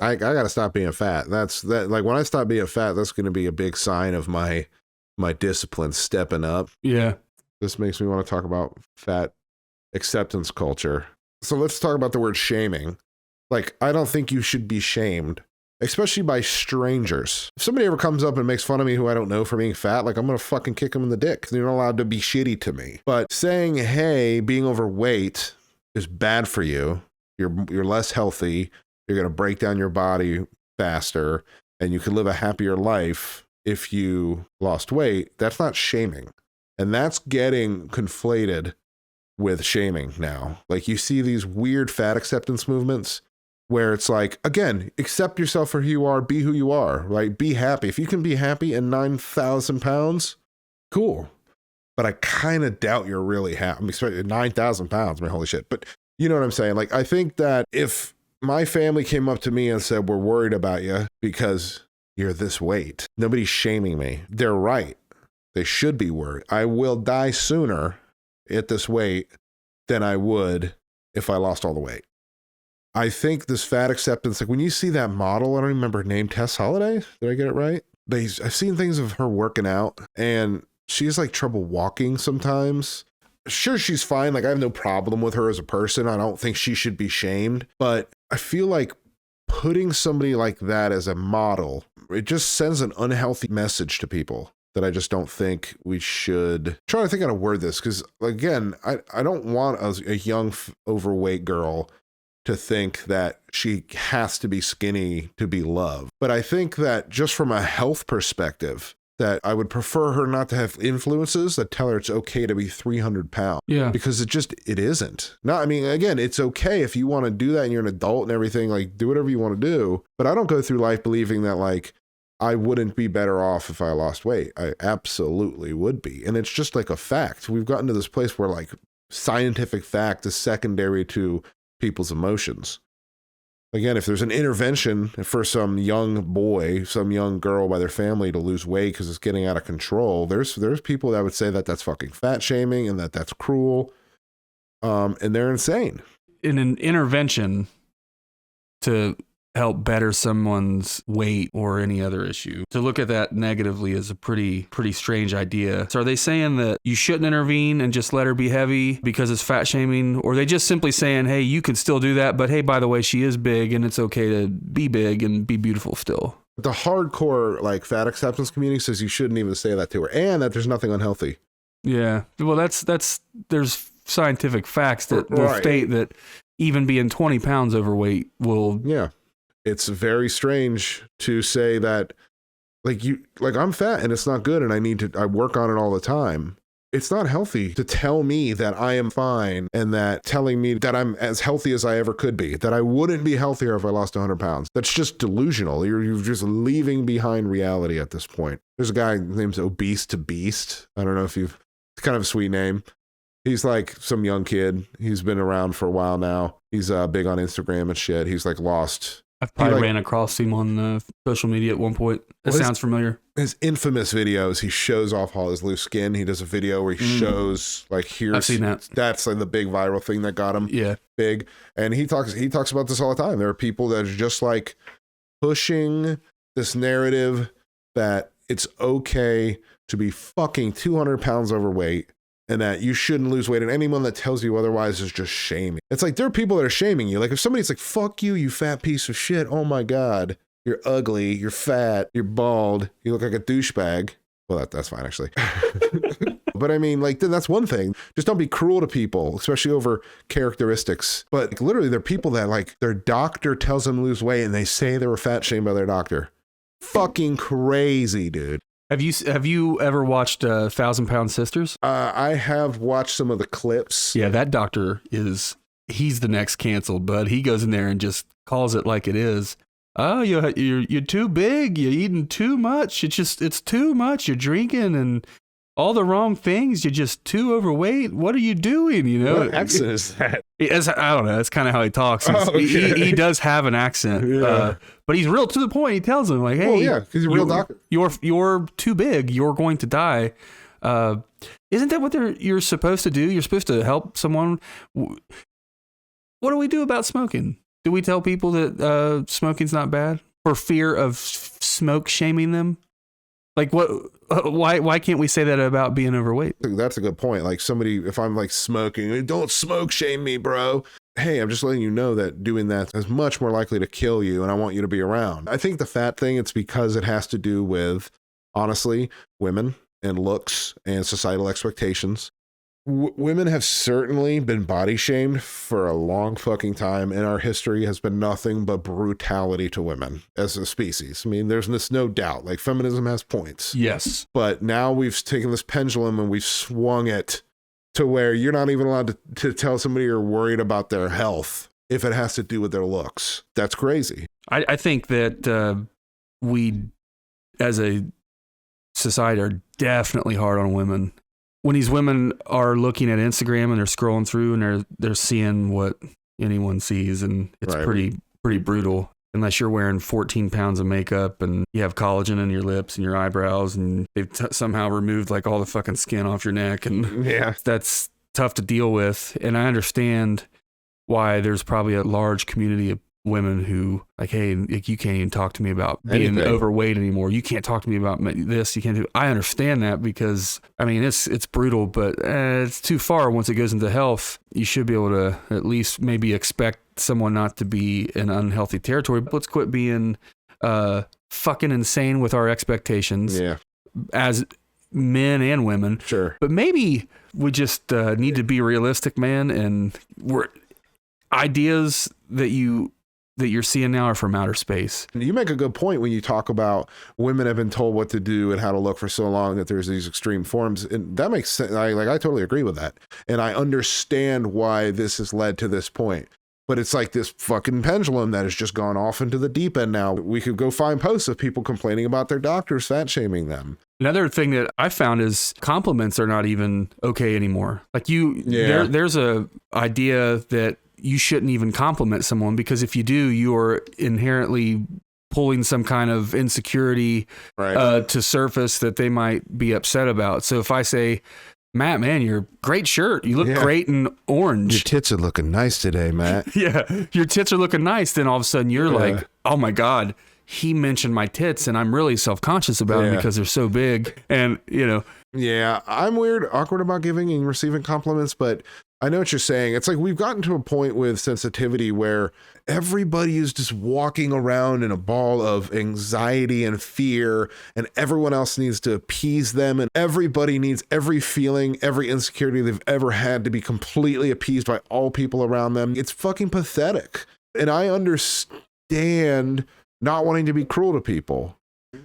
I gotta stop being fat. Like when I stop being fat, that's gonna be a big sign of my discipline stepping up. Yeah. This makes me want to talk about fat acceptance culture. So let's talk about the word shaming. Like, I don't think you should be shamed, especially by strangers. If somebody ever comes up and makes fun of me who I don't know for being fat, like, I'm going to fucking kick them in the dick. They're not allowed to be shitty to me. But saying, hey, being overweight is bad for you, you're less healthy, you're going to break down your body faster, and you can live a happier life if you lost weight, that's not shaming. And that's getting conflated with shaming now. Like, you see these weird fat acceptance movements where it's like, again, accept yourself for who you are, be who you are, right? Be happy. If you can be happy in 9,000 pounds, cool. But I kind of doubt you're really happy. I mean, especially 9,000 pounds, man, holy shit. But you know what I'm saying? Like, I think that if my family came up to me and said, we're worried about you because you're this weight, nobody's shaming me. They're right. They should be worried. I will die sooner at this weight than I would if I lost all the weight. I think this fat acceptance, like when you see that model, I don't remember her name, Tess Holliday. Did I get it right? I've seen things of her working out and she has like trouble walking sometimes. Sure, she's fine. Like, I have no problem with her as a person. I don't think she should be shamed, but I feel like putting somebody like that as a model, it just sends an unhealthy message to people that I just don't think we should. I'm trying to think how to word this, because again, I don't want a young overweight girl to think that she has to be skinny to be loved. But I think that just from a health perspective, that I would prefer her not to have influences that tell her it's okay to be 300 pounds. Yeah. Because it isn't. I mean, again, it's okay if you want to do that and you're an adult and everything, like, do whatever you want to do. But I don't go through life believing that, like, I wouldn't be better off if I lost weight. I absolutely would be. And it's just like a fact. We've gotten to this place where, like, scientific fact is secondary to people's emotions. Again, if there's an intervention for some young boy, some young girl by their family to lose weight because it's getting out of control, there's people that would say that that's fucking fat shaming and that that's cruel, and they're insane. In an intervention to help better someone's weight or any other issue, to look at that negatively is a pretty strange idea. So are they saying that you shouldn't intervene and just let her be heavy because it's fat shaming? Or are they just simply saying, hey, you can still do that, but hey, by the way, she is big and it's okay to be big and be beautiful still? The hardcore, like, fat acceptance community says you shouldn't even say that to her and that there's nothing unhealthy. Yeah. Well, there's scientific facts that will state that even being 20 pounds overweight will... Yeah. It's very strange to say that, like, I'm fat and it's not good and I work on it all the time. It's not healthy to tell me that I am fine and that telling me that I'm as healthy as I ever could be, that I wouldn't be healthier if I lost 100 pounds. That's just delusional. You're just leaving behind reality at this point. There's a guy named Obese to Beast. I don't know if it's kind of a sweet name. He's like some young kid. He's been around for a while now. He's big on Instagram and shit. He's like lost. I've probably ran across him on social media at one point. That sounds familiar. His infamous videos, he shows off all his loose skin. He does a video where he shows, like, here's... I've seen that. That's like the big viral thing that got him big. And he talks about this all the time. There are people that are just like pushing this narrative that it's okay to be fucking 200 pounds overweight and that you shouldn't lose weight, and anyone that tells you otherwise is just shaming. It's like, there are people that are shaming you. Like, if somebody's like, fuck you, you fat piece of shit, oh my God, you're ugly, you're fat, you're bald, you look like a douchebag. Well, that's fine, actually. But I mean, like, then that's one thing. Just don't be cruel to people, especially over characteristics. But like, literally, there are people that, like, their doctor tells them to lose weight and they say they were fat shamed by their doctor. Fucking crazy, dude. Have you ever watched 1,000 Pound Sisters? I have watched some of the clips. Yeah, that doctor he's the next canceled, bud. He goes in there and just calls it like it is. Oh, you're too big. You're eating too much. It's too much. You're drinking and all the wrong things. You're just too overweight. What are you doing? You know, what accent is that? I don't know. That's kind of how he talks. Okay. He does have an accent, but he's real to the point. He tells him, like, hey, well, yeah, because he's a real doctor. You're too big. You're going to die. Isn't that what you're supposed to do? You're supposed to help someone. What do we do about smoking? Do we tell people that smoking's not bad for fear of smoke shaming them? Like what? Why can't we say that about being overweight? That's a good point. Like somebody, if I'm like smoking, don't smoke shame me, bro. Hey, I'm just letting you know that doing that is much more likely to kill you, and I want you to be around. I think the fat thing, it's because it has to do with, honestly, women and looks and societal expectations. Women have certainly been body shamed for a long fucking time, and our history has been nothing but brutality to women as a species. I mean, there's no doubt, like feminism has points. Yes. But now we've taken this pendulum and we've swung it to where you're not even allowed to tell somebody you're worried about their health if it has to do with their looks. That's crazy. I think that we, as a society, are definitely hard on women. When these women are looking at Instagram and they're scrolling through and they're seeing what anyone sees, and it's right. pretty brutal. Unless you're wearing 14 pounds of makeup and you have collagen in your lips and your eyebrows, and they've somehow removed like all the fucking skin off your neck, and yeah, that's tough to deal with. And I understand why there's probably a large community of women who like, hey, you can't even talk to me about being overweight anymore. You can't talk to me about this. You can't do. I understand that, because I mean it's brutal, but it's too far. Once it goes into health, you should be able to at least maybe expect someone not to be in unhealthy territory. But let's quit being fucking insane with our expectations. Yeah, as men and women. Sure. But maybe we just need to be realistic, man, and ideas that you're seeing now are from outer space. You make a good point when you talk about women have been told what to do and how to look for so long that there's these extreme forms, and that makes sense. I totally agree with that, and I understand why this has led to this point. But it's like this fucking pendulum that has just gone off into the deep end now. We could go find posts of people complaining about their doctors fat shaming them. Another thing that I found is compliments are not even okay anymore. Like there's a idea that you shouldn't even compliment someone, because if you do, you are inherently pulling some kind of insecurity to surface that they might be upset about. So if I say, Matt, man, your great shirt, you look great in orange. Your tits are looking nice today, Matt. Yeah, your tits are looking nice. Then all of a sudden you're like, oh my God, he mentioned my tits, and I'm really self-conscious about them because they're so big. And, Yeah, I'm awkward about giving and receiving compliments, but I know what you're saying. It's like we've gotten to a point with sensitivity where everybody is just walking around in a ball of anxiety and fear, and everyone else needs to appease them, and everybody needs every feeling, every insecurity they've ever had to be completely appeased by all people around them. It's fucking pathetic. And I understand not wanting to be cruel to people.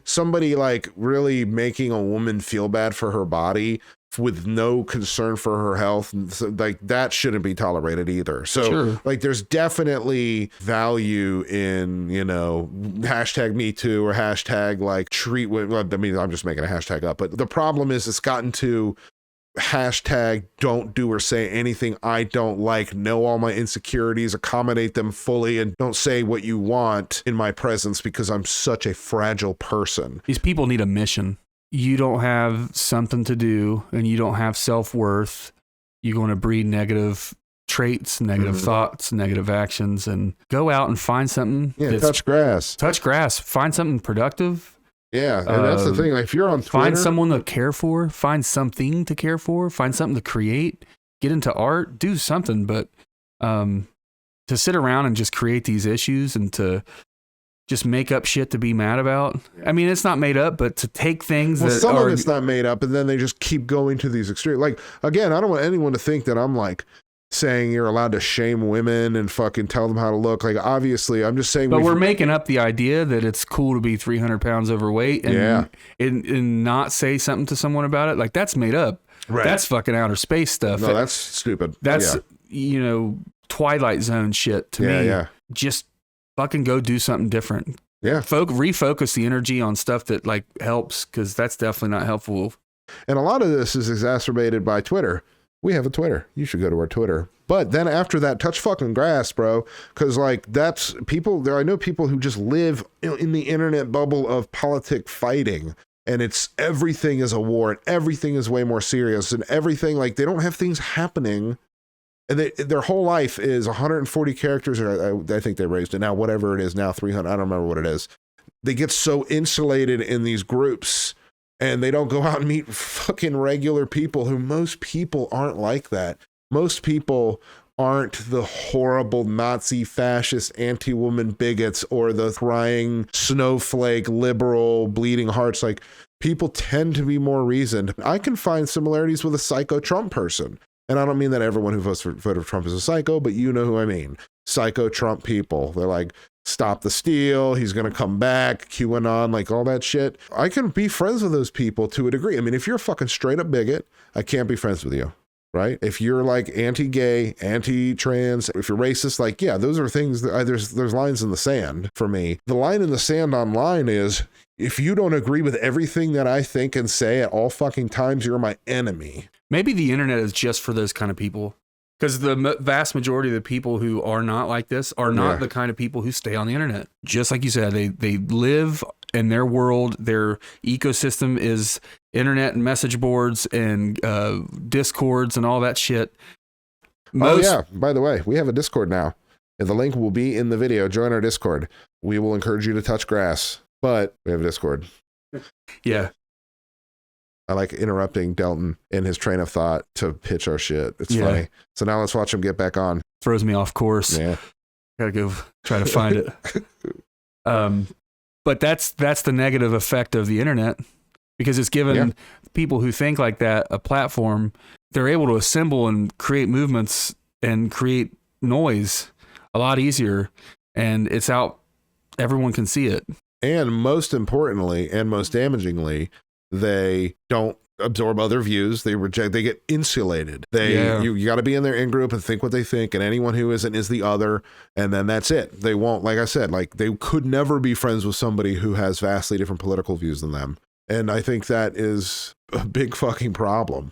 Somebody like really making a woman feel bad for her body with no concern for her health, like that shouldn't be tolerated either. So like there's definitely value in, hashtag me too, or hashtag like treat women. I mean, I'm just making a hashtag up, but the problem is it's gotten to hashtag don't do or say anything I don't like, know all my insecurities, accommodate them fully, and don't say what you want in my presence because I'm such a fragile person. These people need a mission. You don't have something to do and you don't have self-worth. You're going to breed negative traits, negative thoughts, negative actions, and go out and find something. Yeah, touch grass. Find something productive. Yeah, and that's the thing. Like if you're on Twitter, find someone to care for, find something to care for, find something to create, get into art, do something. But to sit around and just create these issues and to just make up shit to be mad about. I mean, it's not made up, but to take things some of it's not made up, and then they just keep going to these extremes. Like, again, I don't want anyone to think that I'm like saying you're allowed to shame women and fucking tell them how to look. Like, obviously, I'm just saying. But we're making up the idea that it's cool to be 300 pounds overweight and not say something to someone about it. Like, that's made up. Right. That's fucking outer space stuff. No, that's stupid. That's, Twilight Zone shit to me. Yeah. Just fucking go do something different. Yeah. Refocus the energy on stuff that like helps, because that's definitely not helpful. And a lot of this is exacerbated by Twitter. We have a Twitter. You should go to our Twitter. But then after that, touch fucking grass, bro. Because like that's people there. I know people who just live in the internet bubble of politic fighting. And it's everything is a war and everything is way more serious and everything like they don't have things happening And their whole life is 140 characters, or I think they raised it now, whatever it is now, 300. I don't remember what it is. They get so insulated in these groups, and they don't go out and meet fucking regular people who most people aren't like that. Most people aren't the horrible Nazi, fascist, anti-woman bigots or the crying snowflake, liberal, bleeding hearts. Like, people tend to be more reasoned. I can find similarities with a psycho Trump person. And I don't mean that everyone who voted for Trump is a psycho, but you know who I mean. Psycho Trump people. They're like, stop the steal, he's going to come back, QAnon, like all that shit. I can be friends with those people to a degree. I mean, if you're a fucking straight up bigot, I can't be friends with you, right? If you're like anti-gay, anti-trans, if you're racist, like, yeah, those are things that there's lines in the sand for me. The line in the sand online is, if you don't agree with everything that I think and say at all fucking times, you're my enemy. Maybe the internet is just for those kind of people. Because the vast majority of the people who are not like this are not the kind of people who stay on the internet. Just like you said, they live in their world. Their ecosystem is internet and message boards and discords and all that shit. Oh, yeah. By the way, we have a Discord now. And the link will be in the video. Join our Discord. We will encourage you to touch grass, but we have a Discord. Yeah. I like interrupting Delton in his train of thought to pitch our shit. It's funny. So now let's watch him get back on. Throws me off course. Yeah. Gotta go try to find it. But that's the negative effect of the internet, because it's given people who think like that a platform. They're able to assemble and create movements and create noise a lot easier. And it's out. Everyone can see it. And most importantly, and most damagingly, they don't absorb other views. They get insulated. You got to be in their in-group and think what they think, and anyone who isn't is the other, and then that's it. They won't, like I said, like, they could never be friends with somebody who has vastly different political views than them. And I think that is a big fucking problem.